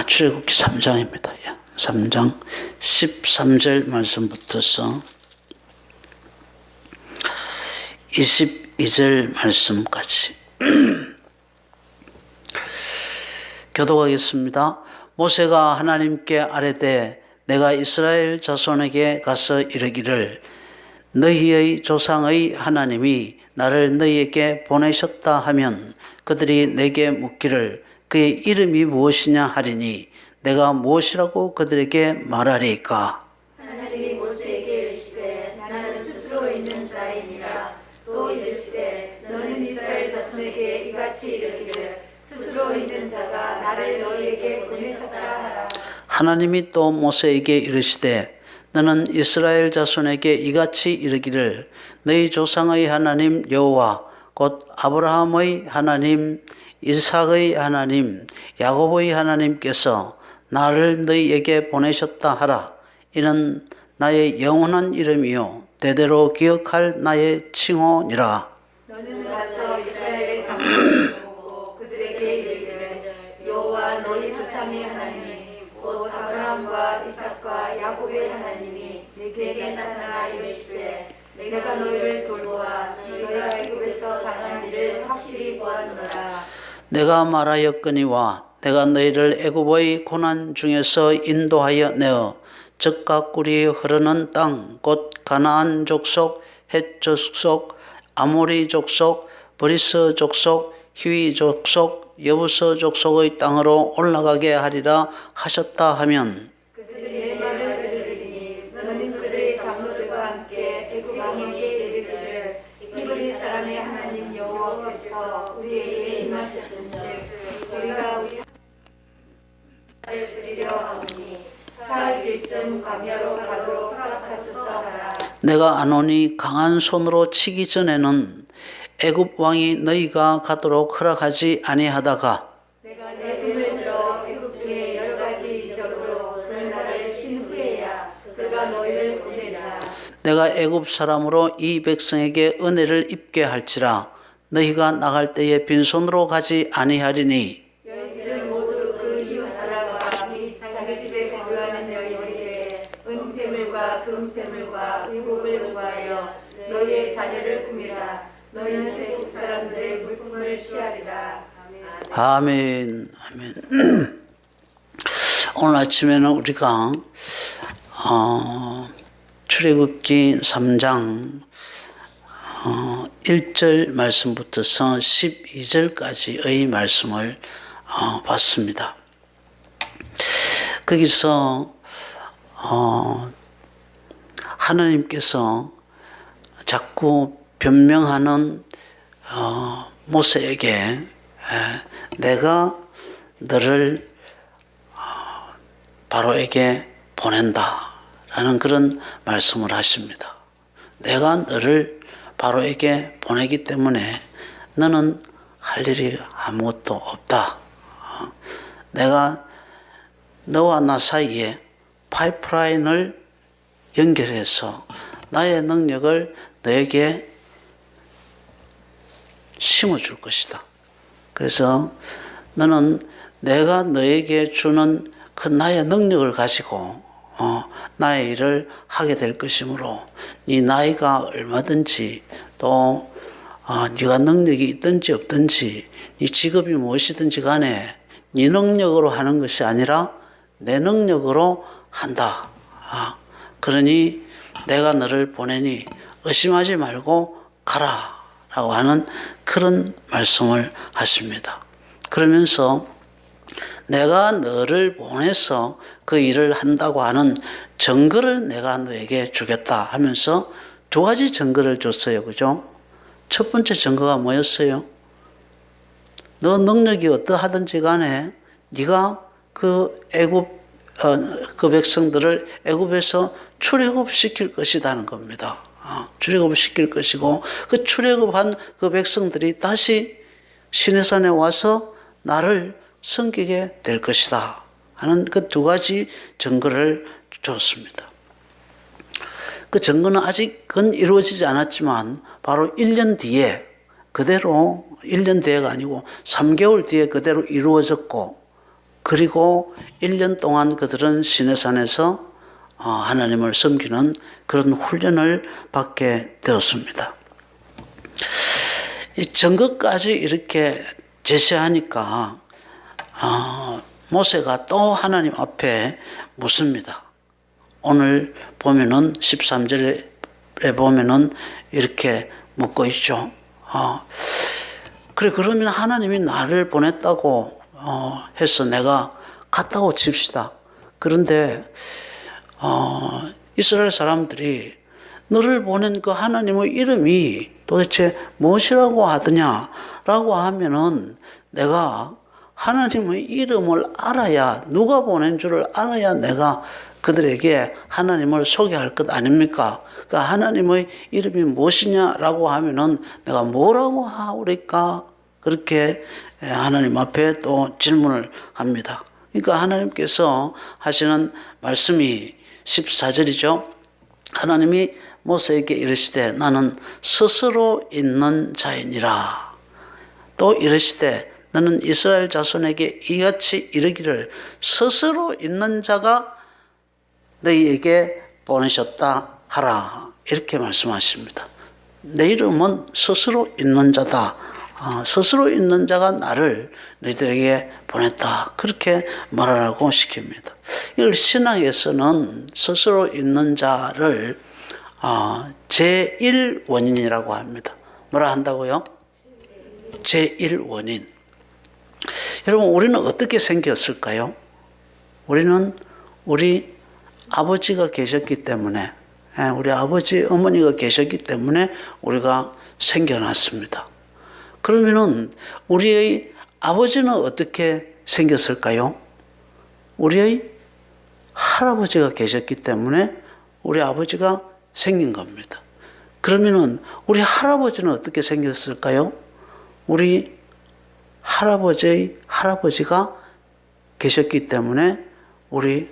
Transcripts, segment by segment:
출애굽기 3장입니다. 3장 13절 말씀부터서 22절 말씀까지 교독하겠습니다. 모세가 하나님께 아뢰되 내가 이스라엘 자손에게 가서 이르기를 너희의 조상의 하나님이 나를 너희에게 보내셨다 하면 그들이 내게 묻기를 그의 이름이 무엇이냐 하리니 내가 무엇이라고 그들에게 말하리까? 하나님이 모세에게 이르시되 나는 스스로 있는 자이니라. 또 이르시되 너는 이스라엘 자손에게 이같이 이르기를 스스로 있는 자가 나를 너희에게 보내셨다 하라. 하나님이 또 모세에게 이르시되 너는 이스라엘 자손에게 이같이 이르기를 너희 조상의 하나님 여호와 곧 아브라함의 하나님 이삭의 하나님 야곱의 하나님께서 나를 너희에게 보내셨다 하라. 이는 나의 영원한 이름이요 대대로 기억할 나의 칭호니라. 너는 가서 이스라엘의 장로들을 보고 그들에게 이르기를 여호와 너희 조상의 하나님 곧 아브라함과 이삭과 야곱의 하나님이 내게 나타나 이르시되 내가 너희를 돌보아 너희가 애굽에서 당한 일을 확실히 보았노라. 내가 말하였거니와 내가 너희를 애굽의 고난 중에서 인도하여 내어 젖과 꿀이 흐르는 땅 곧 가나안 족속 헷 족속 아모리 족속 브리스 족속 히위 족속 여부스 족속의 땅으로 올라가게 하리라 하셨다 하면 그들이 내 말을 들으리니 너는 그들의 장로들과 함께 애굽 왕에게 이르기를 히브리 사람의 하나님 여호와께서 우리에게 임하셨은즉 우리가 우리 하나님을 드리려 하오니 사흘 길쯤 광야로 가도록 허락하소서 하라. 내가 아노니 강한 손으로 치기 전에는 애굽 왕이 너희가 가도록 허락하지 아니하다가 내가 내 손을 들어 애굽 중에 여러 가지 이적으로 너희 나라를 친 후에야 그가 너희를 보내리라. 내가 애굽 사람으로 이 백성에게 은혜를 입게 할지라 너희가 나갈 때에 빈손으로 가지 아니하리니 너희들은 모두 그 이웃 사람과 및 자기 집에 거류하는 너희에게 은폐물과 금폐물과 의복을 구하여 너희의 자녀를 꾸미라. 너희는 애굽 사람들의 물품을 취하리라. 아멘. 아멘. 오늘 아침에는 우리가 출애굽기 3장 1절 말씀부터서 12절까지의 말씀을 봤습니다. 거기서 하나님께서 자꾸 변명하는 모세에게 내가 너를 바로에게 보낸다라는 그런 말씀을 하십니다. 내가 너를 바로에게 보내기 때문에 너는 할 일이 아무것도 없다. 내가 너와 나 사이에 파이프라인을 연결해서 나의 능력을 너에게 심어줄 것이다. 그래서 너는 내가 너에게 주는 그 나의 능력을 가지고 나의 일을 하게 될 것이므로 네 나이가 얼마든지 또 네가 능력이 있든지 없든지 네 직업이 무엇이든지 간에 네 능력으로 하는 것이 아니라 내 능력으로 한다. 그러니 내가 너를 보내니 의심하지 말고 가라 라고 하는 그런 말씀을 하십니다. 그러면서 내가 너를 보내서 그 일을 한다고 하는 증거를 내가 너에게 주겠다 하면서 두 가지 증거를 줬어요. 그죠? 첫 번째 증거가 뭐였어요? 너 능력이 어떠하든지 간에 네가 그 애굽 그 백성들을 애굽에서 출애굽시킬 것이라는 겁니다. 출애굽시킬 것이고 그 출애굽한 그 백성들이 다시 시내산에 와서 나를 섬기게 될 것이다 하는 그 두 가지 증거를 줬습니다. 그 증거는 아직은 이루어지지 않았지만 바로 1년 뒤에 그대로 1년 뒤가 아니고 3개월 뒤에 그대로 이루어졌고 그리고 1년 동안 그들은 시내산에서 하나님을 섬기는 그런 훈련을 받게 되었습니다. 이 증거까지 이렇게 제시하니까 모세가 또 하나님 앞에 묻습니다. 오늘 보면은 13절에 보면은 이렇게 묻고 있죠. 그래, 그러면 하나님이 나를 보냈다고 해서 내가 갔다고 칩시다. 그런데 이스라엘 사람들이 너를 보낸 그 하나님의 이름이 도대체 무엇이라고 하더냐라고 하면은 내가 하나님의 이름을 알아야, 누가 보낸 줄을 알아야 내가 그들에게 하나님을 소개할 것 아닙니까? 그러니까 하나님의 이름이 무엇이냐라고 하면은 내가 뭐라고 하오리까? 그렇게 하나님 앞에 또 질문을 합니다. 그러니까 하나님께서 하시는 말씀이 14절이죠. 하나님이 모세에게 이르시되 나는 스스로 있는 자이니라. 또 이르시되 너는 이스라엘 자손에게 이같이 이르기를 스스로 있는 자가 너희에게 보내셨다 하라. 이렇게 말씀하십니다. 내 이름은 스스로 있는 자다. 스스로 있는 자가 나를 너희들에게 보냈다. 그렇게 말하라고 시킵니다. 이걸 신학에서는 스스로 있는 자를 제1원인이라고 합니다. 뭐라 한다고요? 제1원인. 여러분, 우리는 어떻게 생겼을까요? 우리는 우리 아버지가 계셨기 때문에, 우리 아버지, 어머니가 계셨기 때문에 우리가 생겨났습니다. 그러면은 우리의 아버지는 어떻게 생겼을까요? 우리의 할아버지가 계셨기 때문에 우리 아버지가 생긴 겁니다. 그러면은 우리 할아버지는 어떻게 생겼을까요? 우리 할아버지의 할아버지가 계셨기 때문에 우리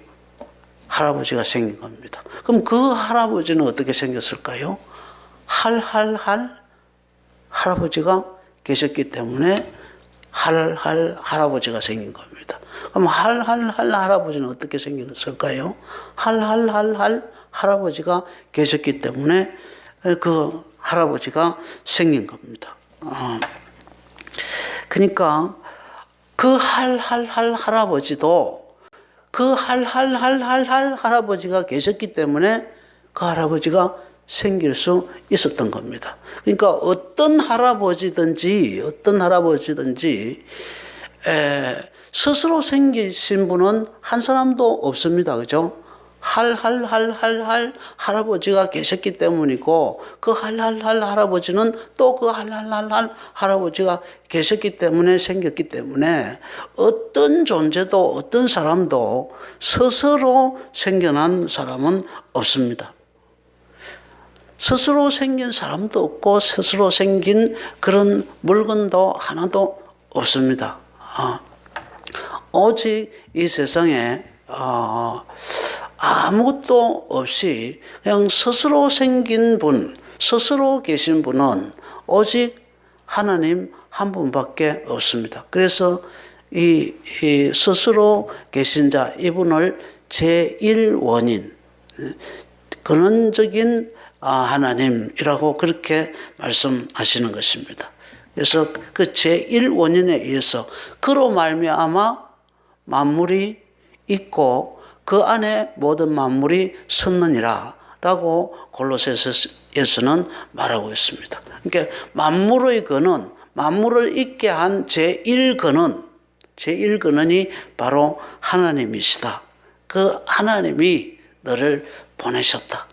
할아버지가 생긴 겁니다. 그럼 그 할아버지는 어떻게 생겼을까요? 할아버지가 계셨기 때문에 할아버지가 생긴 겁니다. 그럼 할아버지는 어떻게 생겼을까요? 할아버지가 계셨기 때문에 그 할아버지가 생긴 겁니다. 그러니까 그 할아버지도 그 할아버지가 계셨기 때문에 그 할아버지가 생길 수 있었던 겁니다. 그러니까 어떤 할아버지든지 스스로 생기신 분은 한 사람도 없습니다. 그죠? 할아버지가 계셨기 때문이고 그 할아버지는 또 그 할아버지가 계셨기 때문에 생겼기 때문에 어떤 존재도 어떤 사람도 스스로 생겨난 사람은 없습니다. 스스로 생긴 사람도 없고 스스로 생긴 그런 물건도 하나도 없습니다. 오직 이 세상에 아무것도 없이 그냥 스스로 생긴 분, 스스로 계신 분은 오직 하나님 한 분밖에 없습니다. 그래서 이 스스로 계신 자, 이분을 제1원인, 근원적인 하나님이라고 그렇게 말씀하시는 것입니다. 그래서 그 제1원인에 의해서 그로 말미암아 만물이 있고 그 안에 모든 만물이 섰느니라 라고 골로새서에서는 말하고 있습니다. 그러니까 만물의 근원, 만물을 있게 한 제1근원이 바로 하나님이시다. 그 하나님이 너를 보내셨다.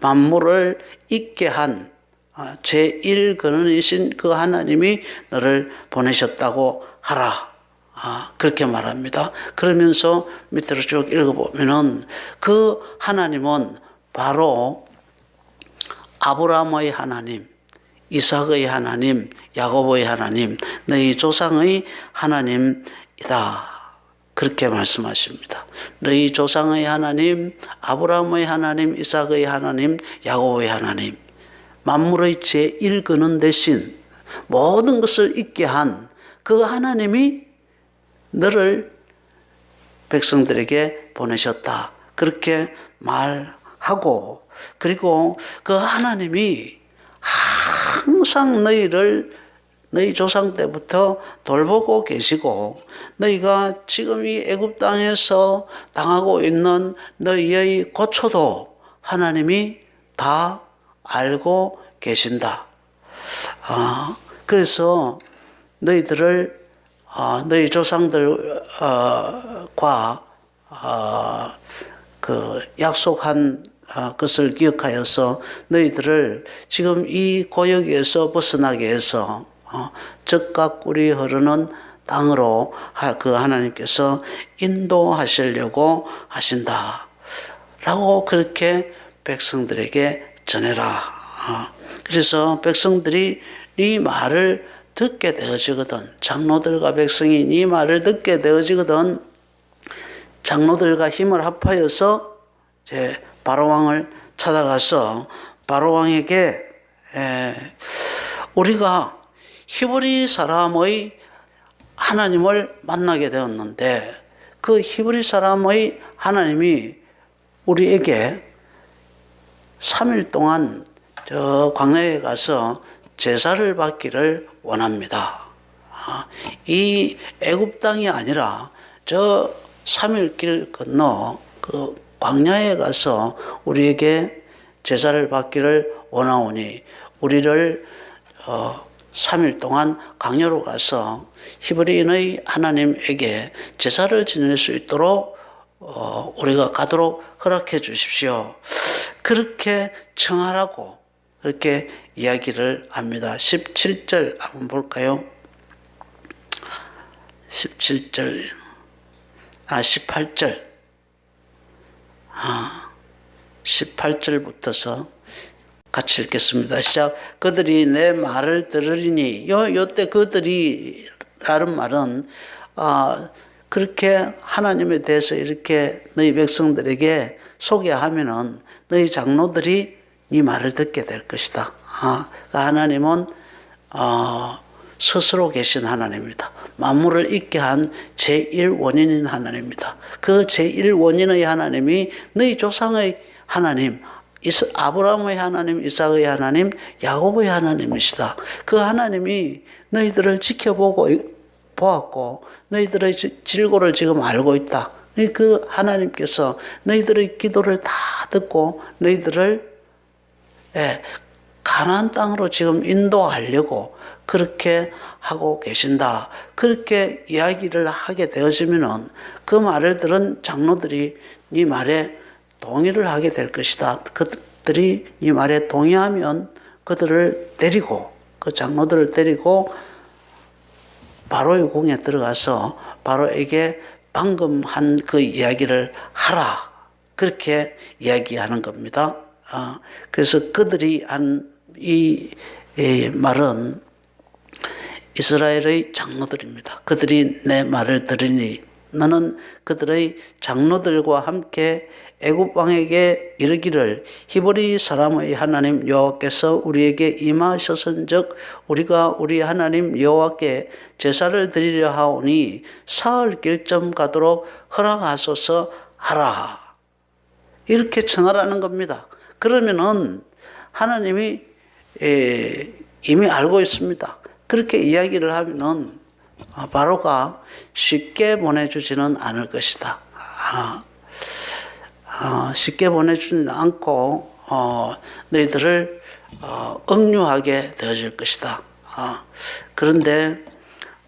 만물을 있게 한 제1근원이신 그 하나님이 너를 보내셨다고 하라. 그렇게 말합니다. 그러면서 밑으로 쭉 읽어보면은 그 하나님은 바로 아브라함의 하나님, 이삭의 하나님, 야곱의 하나님, 너희 조상의 하나님이다. 그렇게 말씀하십니다. 너희 조상의 하나님, 아브라함의 하나님, 이삭의 하나님, 야곱의 하나님, 만물의 제1근원 대신 모든 것을 있게 한 그 하나님이 너를 백성들에게 보내셨다. 그렇게 말하고, 그리고 그 하나님이 항상 너희 조상 때부터 돌보고 계시고, 너희가 지금 이 애굽 땅에서 당하고 있는 너희의 고초도 하나님이 다 알고 계신다. 그래서 너희들을 너희 조상들과 그 약속한 것을 기억하여서 너희들을 지금 이 고역에서 벗어나게 해서 젖과 꿀이 흐르는 땅으로 그 하나님께서 인도하시려고 하신다. 라고 그렇게 백성들에게 전해라. 그래서 백성들이 네 말을 듣게 되어지거든. 장로들과 백성이 네 말을 듣게 되어지거든. 장로들과 힘을 합하여서 이제 바로왕을 찾아가서 바로왕에게 우리가 히브리 사람의 하나님을 만나게 되었는데 그 히브리 사람의 하나님이 우리에게 3일 동안 저 광야에 가서 제사를 받기를 원합니다. 이 애굽 땅이 아니라 저 3일 길 건너 그 광야에 가서 우리에게 제사를 받기를 원하오니 우리를 3일 동안 광야로 가서 히브리인의 하나님에게 제사를 지낼 수 있도록 우리가 가도록 허락해 주십시오. 그렇게 청하라고 그렇게 이야기를 합니다. 17절 한번 볼까요? 18절. 18절부터서 같이 읽겠습니다. 시작. 그들이 내 말을 들으리니 요때 그들이 라는 말은 그렇게 하나님에 대해서 이렇게 너희 백성들에게 소개하면은 너희 장로들이 네 말을 듣게 될 것이다. 하나님은 스스로 계신 하나님입니다. 만물을 있게 한 제1원인인 하나님입니다. 그 제1원인의 하나님이 너희 조상의 하나님, 아브라함의 하나님, 이삭의 하나님, 야곱의 하나님이시다. 그 하나님이 너희들을 지켜보고 보았고 너희들의 질고를 지금 알고 있다. 그 하나님께서 너희들의 기도를 다 듣고 너희들을 가나안 땅으로 지금 인도하려고 그렇게 하고 계신다. 그렇게 이야기를 하게 되어지면은 그 말을 들은 장로들이 네 말에 동의를 하게 될 것이다. 그들이 네 말에 동의하면 그들을 데리고 그 장로들을 데리고 바로의 궁에 들어가서 바로에게 방금 한 그 이야기를 하라. 그렇게 이야기하는 겁니다. 그래서 그들이 한 이 말은 이스라엘의 장로들입니다. 그들이 내 말을 들으니 너는 그들의 장로들과 함께 애굽 왕에게 이르기를 히브리 사람의 하나님 여호와께서 우리에게 임하셨은즉 우리가 우리 하나님 여호와께 제사를 드리려 하오니 사흘 길쯤 가도록 허락하소서 하라. 이렇게 청하라는 겁니다. 그러면은 하나님이 이미 알고 있습니다. 그렇게 이야기를 하면은 바로가 쉽게 보내주지는 않을 것이다. 쉽게 보내주지는 않고 너희들을 억류하게 되어질 것이다. 그런데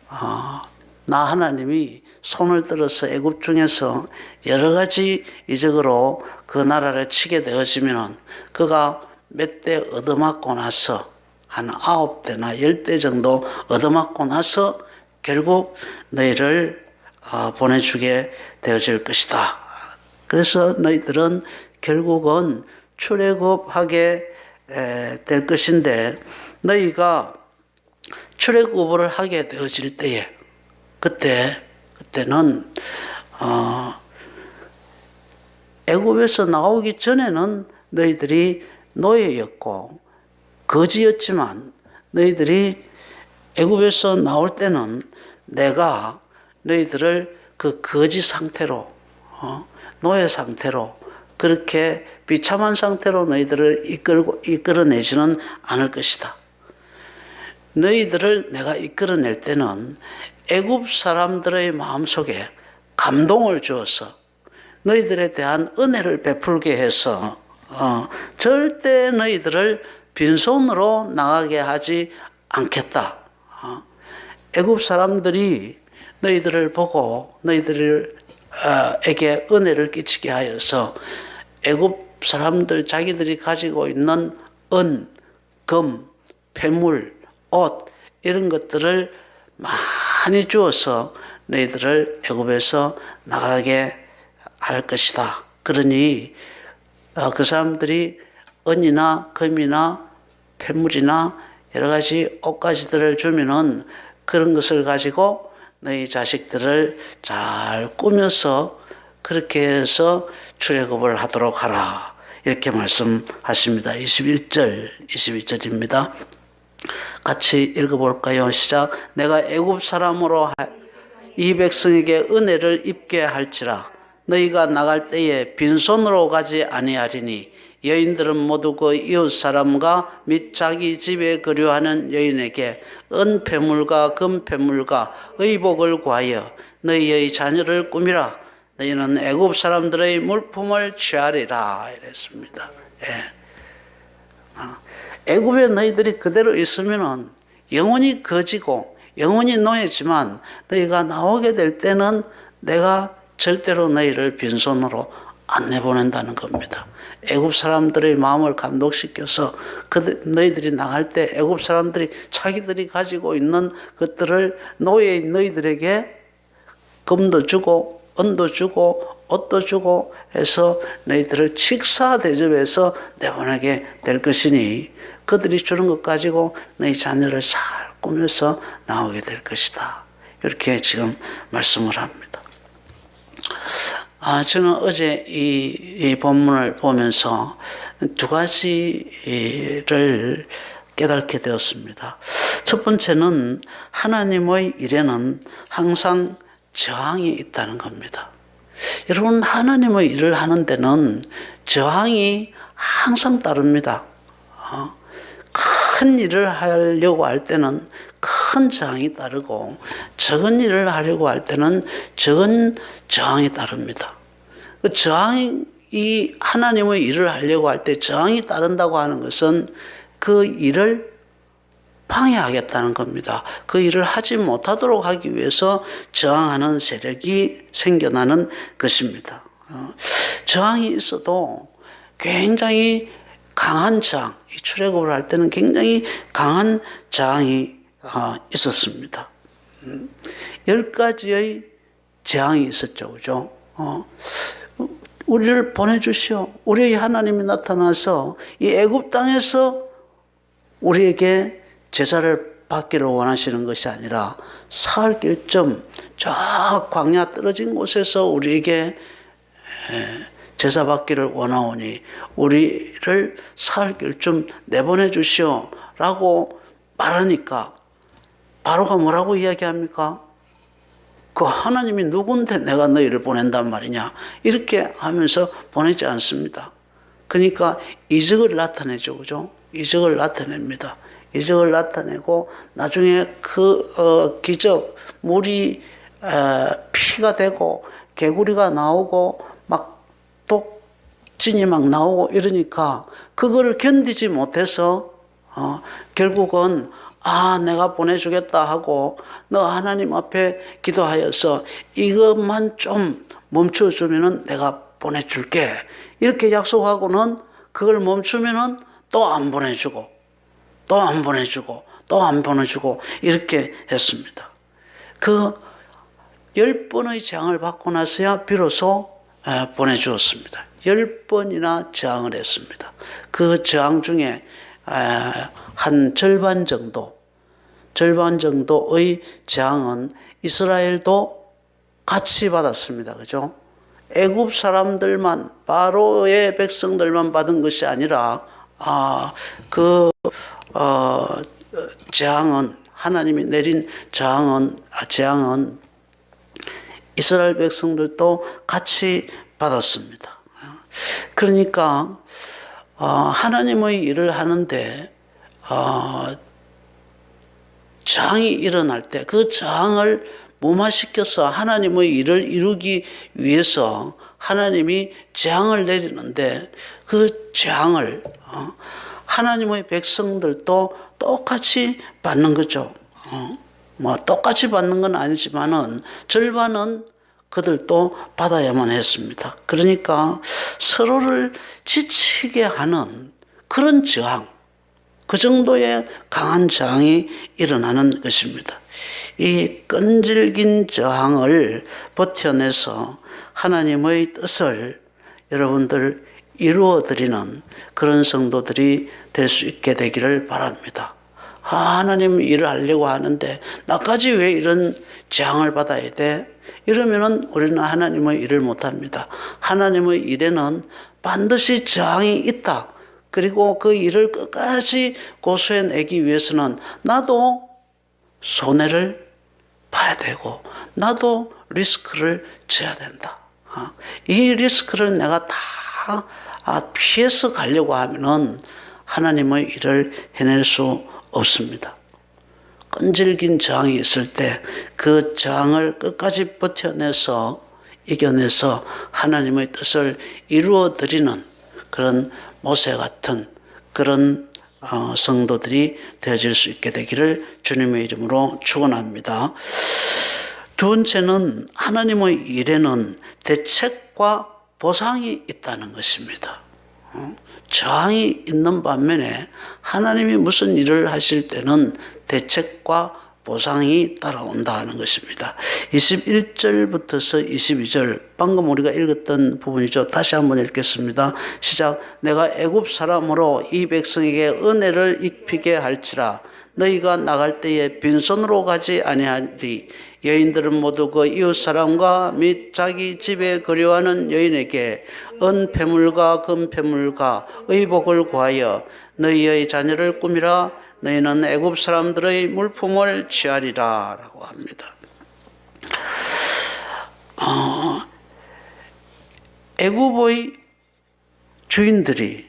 나 하나님이 손을 들어서 애굽 중에서 여러 가지 이적으로 그 나라를 치게 되어지면 그가 몇 대 얻어맞고 나서 한 9대나 10대 정도 얻어맞고 나서 결국 너희를 보내주게 되어질 것이다. 그래서 너희들은 결국은 출애굽하게 될 것인데 너희가 출애굽을 하게 되어질 때에 그때는 애굽에서 나오기 전에는 너희들이 노예였고 거지였지만 너희들이 애굽에서 나올 때는 내가 너희들을 그 거지 상태로, 노예 상태로, 그렇게 비참한 상태로 너희들을 이끌어내지는 않을 것이다. 너희들을 내가 이끌어낼 때는 애굽 사람들의 마음속에 감동을 주어서 너희들에 대한 은혜를 베풀게 해서 절대 너희들을 빈손으로 나가게 하지 않겠다. 애굽 사람들이 너희들을 보고 너희들에게 은혜를 끼치게 하여서 애굽 사람들 자기들이 가지고 있는 은, 금, 폐물, 옷 이런 것들을 많이 주어서 너희들을 애굽에서 나가게 할 것이다. 그러니 그 사람들이 은이나 금이나 폐물이나 여러 가지 옷가지들을 주면은 그런 것을 가지고 너희 자식들을 잘 꾸며서 그렇게 해서 출애굽을 하도록 하라. 이렇게 말씀하십니다. 22절입니다. 같이 읽어볼까요? 시작. 내가 애굽 사람으로 이 백성에게 은혜를 입게 할지라. 너희가 나갈 때에 빈손으로 가지 아니하리니 여인들은 모두 그 이웃 사람과 및 자기 집에 거류하는 여인에게 은폐물과 금폐물과 의복을 구하여 너희의 자녀를 꾸미라. 너희는 애굽 사람들의 물품을 취하리라. 이랬습니다. 예. 애굽에 너희들이 그대로 있으면은 영원히 거지고 영원히 노예지만 너희가 나오게 될 때는 내가 절대로 너희를 빈손으로 안 내보낸다는 겁니다. 애굽 사람들의 마음을 감동시켜서 너희들이 나갈 때 애굽 사람들이 자기들이 가지고 있는 것들을 노예인 너희들에게 금도 주고 은도 주고 옷도 주고 해서 너희들을 직사 대접해서 내보내게 될 것이니 그들이 주는 것 가지고 너희 자녀를 잘 꾸며서 나오게 될 것이다. 이렇게 지금 말씀을 합니다. 저는 어제 이 본문을 보면서 두 가지를 깨닫게 되었습니다. 첫 번째는 하나님의 일에는 항상 저항이 있다는 겁니다. 여러분, 하나님의 일을 하는 데는 저항이 항상 따릅니다. 큰 일을 하려고 할 때는 큰 저항이 따르고 적은 일을 하려고 할 때는 적은 저항이 따릅니다. 그 저항이 하나님의 일을 하려고 할 때 저항이 따른다고 하는 것은 그 일을 방해하겠다는 겁니다. 그 일을 하지 못하도록 하기 위해서 저항하는 세력이 생겨나는 것입니다. 저항이 있어도 굉장히 강한 저항, 출애굽을 할 때는 굉장히 강한 저항이 있었습니다. 10가지의 저항이 있었죠. 그죠? 우리를 보내주시오. 우리의 하나님이 나타나서 이 애굽 땅에서 우리에게 제사를 받기를 원하시는 것이 아니라 사흘 길쯤 저 광야 떨어진 곳에서 우리에게 제사 받기를 원하오니 우리를 사흘 길쯤 내보내 주시오 라고 말하니까 바로가 뭐라고 이야기합니까? 그 하나님이 누군데 내가 너희를 보낸단 말이냐 이렇게 하면서 보내지 않습니다. 그러니까 이적을 나타내죠. 그죠? 이적을 나타냅니다. 이적을 나타내고 나중에 그 기적 물이 피가 되고 개구리가 나오고 막 독진이 막 나오고 이러니까 그거를 견디지 못해서 결국은 내가 보내주겠다 하고 너 하나님 앞에 기도하여서 이것만 좀 멈춰주면은 내가 보내줄게 이렇게 약속하고는 그걸 멈추면은 또 안 보내주고 또 안 보내주고 또 안 보내주고 이렇게 했습니다. 그 10번의 저항을 받고 나서야 비로소 보내주었습니다. 10번이나 저항을 했습니다. 그 저항 중에 한 절반 정도의 저항은 이스라엘도 같이 받았습니다. 그죠? 애굽 사람들만 바로의 백성들만 받은 것이 아니라 저항은 하나님이 내린 저항은 이스라엘 백성들도 같이 받았습니다. 그러니까 하나님의 일을 하는데 저항이 일어날 때 그 저항을 무마시켜서 하나님의 일을 이루기 위해서 하나님이 재앙을 내리는데 그 재앙을 하나님의 백성들도 똑같이 받는 거죠. 뭐 똑같이 받는 건 아니지만은 절반은 그들도 받아야만 했습니다. 그러니까 서로를 지치게 하는 그런 저항, 그 정도의 강한 저항이 일어나는 것입니다. 이 끈질긴 저항을 버텨내서 하나님의 뜻을 여러분들 이루어드리는 그런 성도들이 될 수 있게 되기를 바랍니다. 하나님 일을 하려고 하는데 나까지 왜 이런 저항을 받아야 돼? 이러면은 우리는 하나님의 일을 못합니다. 하나님의 일에는 반드시 저항이 있다. 그리고 그 일을 끝까지 고수해내기 위해서는 나도 손해를 봐야 되고 나도 리스크를 져야 된다. 이 리스크를 내가 다 피해서 가려고 하면은 하나님의 일을 해낼 수 없습니다. 끈질긴 저항이 있을 때 그 저항을 끝까지 버텨내서 이겨내서 하나님의 뜻을 이루어드리는 그런 모세 같은 그런 성도들이 되어질 수 있게 되기를 주님의 이름으로 축원합니다. 두 번째는 하나님의 일에는 대책과 보상이 있다는 것입니다. 저항이 있는 반면에 하나님이 무슨 일을 하실 때는 대책과 보상이 따라온다는 것입니다. 21절부터서 22절 방금 우리가 읽었던 부분이죠. 다시 한번 읽겠습니다. 시작. 내가 애굽 사람으로 이 백성에게 은혜를 입히게 할지라 너희가 나갈 때에 빈손으로 가지 아니하리. 여인들은 모두 그 이웃 사람과 및 자기 집에 거류하는 여인에게 은폐물과 금폐물과 의복을 구하여 너희의 자녀를 꾸미라. 너희는 애굽 사람들의 물품을 취하리라 라고 합니다. 애굽의 주인들이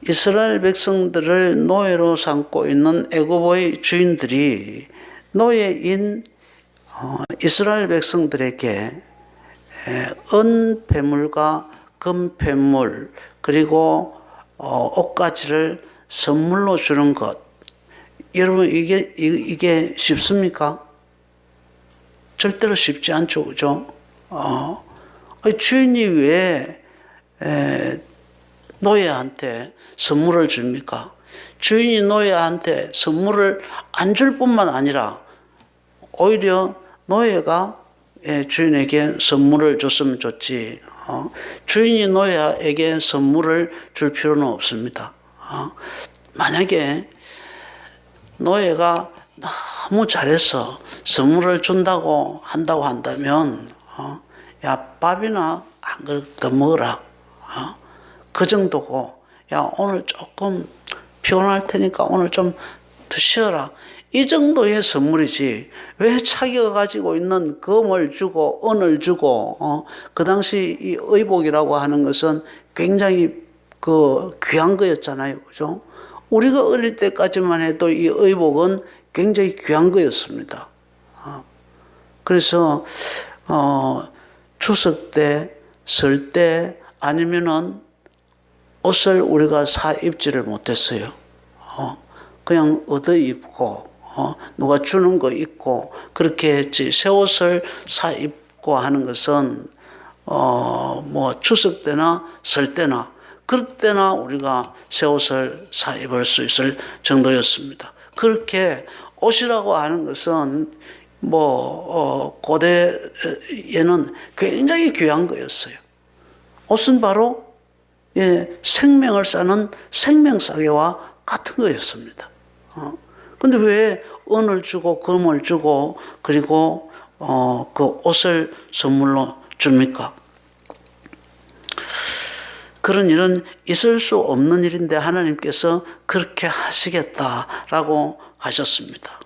이스라엘 백성들을 노예로 삼고 있는 애굽의 주인들이 노예인 이스라엘 백성들에게 은폐물과 금폐물 그리고 옷가지를 선물로 주는 것. 여러분 이게 쉽습니까? 절대로 쉽지 않죠, 그죠? 주인이 왜 노예한테 선물을 줍니까? 주인이 노예한테 선물을 안 줄 뿐만 아니라 오히려 노예가 주인에게 선물을 줬으면 좋지. 주인이 노예에게 선물을 줄 필요는 없습니다. 만약에 노예가 너무 잘해서 선물을 준다고 한다면 야 밥이나 한 그릇 더 먹어라. 그 정도고 야 오늘 조금 피곤할 테니까 오늘 좀 더 쉬어라. 이 정도의 선물이지 왜 자기가 가지고 있는 금을 주고 은을 주고 그 당시 이 의복이라고 하는 것은 굉장히 귀한 거였잖아요, 그죠? 우리가 어릴 때까지만 해도 이 의복은 굉장히 귀한 거였습니다. 그래서 추석 때, 설 때 아니면은 옷을 우리가 사 입지를 못했어요. 그냥 얻어 입고 누가 주는 거 입고 그렇게 했지. 새 옷을 사 입고 하는 것은 뭐 추석 때나 설 때나 그럴 때나 우리가 새 옷을 사 입을 수 있을 정도였습니다. 그렇게 옷이라고 하는 것은 고대에는 굉장히 귀한 거였어요. 옷은 바로 생명을 싸는 생명싸개와 같은 거였습니다. 근데 왜 은을 주고 금을 주고 그리고 그 옷을 선물로 줍니까? 그런 일은 있을 수 없는 일인데 하나님께서 그렇게 하시겠다라고 하셨습니다.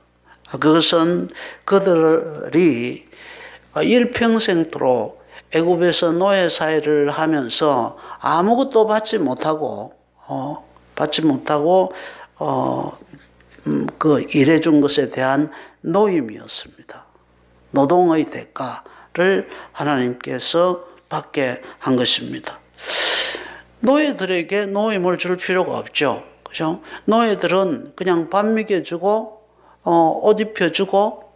그것은 그들이 일평생토록 애굽에서 노예 사회를 하면서 아무것도 받지 못하고 그 일해준 것에 대한 노임이었습니다. 노동의 대가를 하나님께서 받게 한 것입니다. 노예들에게 노임을 줄 필요가 없죠. 그죠? 노예들은 그냥 밥 먹여주고, 옷 입혀주고,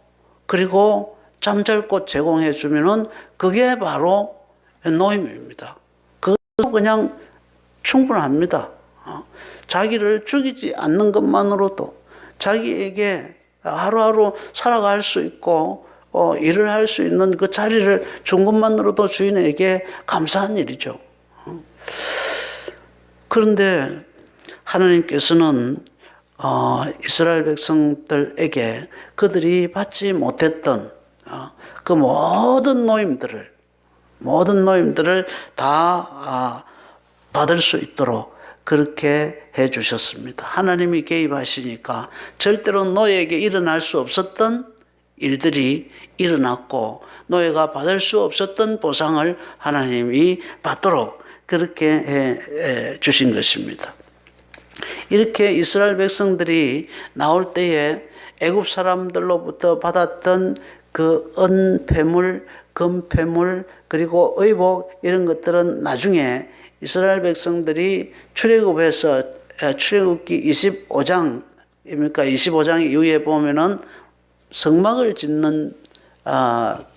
그리고 잠잘 곳 제공해주면은 그게 바로 노임입니다. 그것도 그냥 충분합니다. 자기를 죽이지 않는 것만으로도 자기에게 하루하루 살아갈 수 있고, 일을 할 수 있는 그 자리를 준 것만으로도 주인에게 감사한 일이죠. 그런데 하나님께서는 이스라엘 백성들에게 그들이 받지 못했던 그 모든 노임들을 다 받을 수 있도록 그렇게 해 주셨습니다. 하나님이 개입하시니까 절대로 노예에게 일어날 수 없었던 일들이 일어났고, 노예가 받을 수 없었던 보상을 하나님이 받도록 그렇게 해 주신 것입니다. 이렇게 이스라엘 백성들이 나올 때에 애굽 사람들로부터 받았던 그 은폐물, 금폐물, 그리고 의복 이런 것들은 나중에 이스라엘 백성들이 출애굽기 25장입니까? 25장 이후에 보면은 성막을 짓는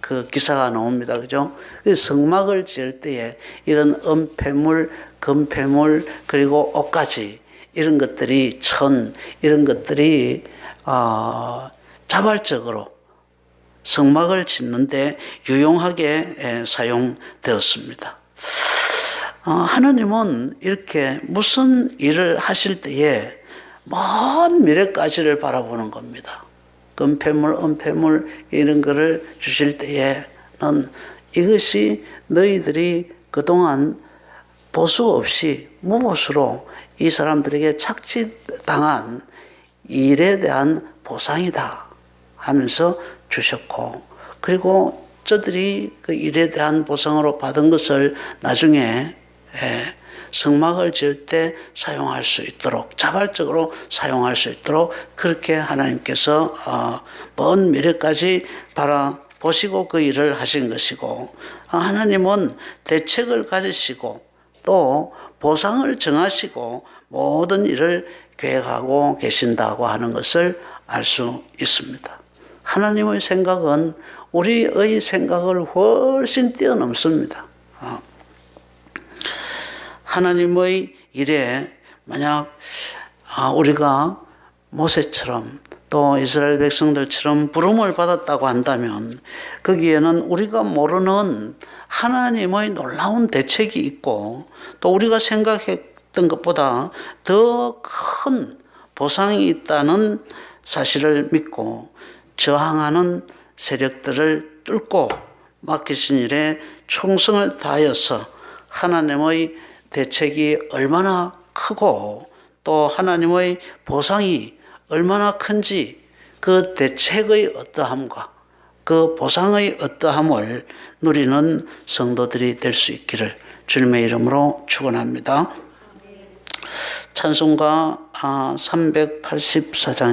그 기사가 나옵니다. 그죠? 성막을 지을 때에 이런 은폐물, 금폐물, 그리고 옷가지 이런 것들이 이런 것들이 자발적으로 성막을 짓는데 유용하게 사용되었습니다. 하나님은 이렇게 무슨 일을 하실 때에 먼 미래까지를 바라보는 겁니다. 금폐물, 은폐물 이런 거를 주실 때에는 이것이 너희들이 그동안 보수 없이 무보수로 이 사람들에게 착취당한 일에 대한 보상이다 하면서 주셨고, 그리고 저들이 그 일에 대한 보상으로 받은 것을 나중에 성막을 지을 때 사용할 수 있도록, 자발적으로 사용할 수 있도록 그렇게 하나님께서 먼 미래까지 바라보시고 그 일을 하신 것이고, 하나님은 대책을 가지시고 또 보상을 정하시고 모든 일을 계획하고 계신다고 하는 것을 알 수 있습니다. 하나님의 생각은 우리의 생각을 훨씬 뛰어넘습니다. 하나님의 일에 만약 우리가 모세처럼 또 이스라엘 백성들처럼 부름을 받았다고 한다면 거기에는 우리가 모르는 하나님의 놀라운 대책이 있고, 또 우리가 생각했던 것보다 더 큰 보상이 있다는 사실을 믿고 저항하는 세력들을 뚫고 맡기신 일에 충성을 다하여서 하나님의 대책이 얼마나 크고 또 하나님의 보상이 얼마나 큰지, 그 대책의 어떠함과 그 보상의 어떠함을 누리는 성도들이 될 수 있기를 주님의 이름으로 축원합니다. 찬송가 384장